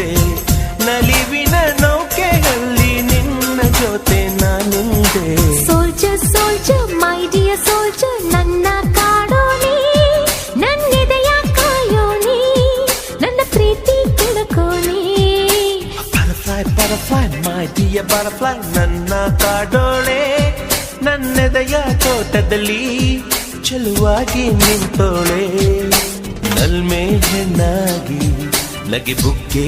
ನಿಂತೆ ನಲಿವಿನ ನೌಕೆಯಲ್ಲಿ ನಿನ್ನ ಜೊತೆ ನಾನಿಂದೆ. Soldier soldier my dear soldier ನನ್ನ ಕಾಡೋನಿ, ನನ್ನೆದೆಯ ಕಾಯೋನಿ, ನನ್ನ ಪ್ರೀತಿ ತಿಳ್ಕೋನಿ. Butterfly butterfly my dear butterfly ನನ್ನ ಕಾಡೋಳೆ, ನನ್ನೆದೆಯ ತೋಟದಲ್ಲಿ ಚೆಲುವಾಗಿ ನಿಂತೋಳೆ. ನಲ್ಮೆ ಹೆಣ್ಣಾಗಿ ನಗೆ ಬುಕ್ಕೆ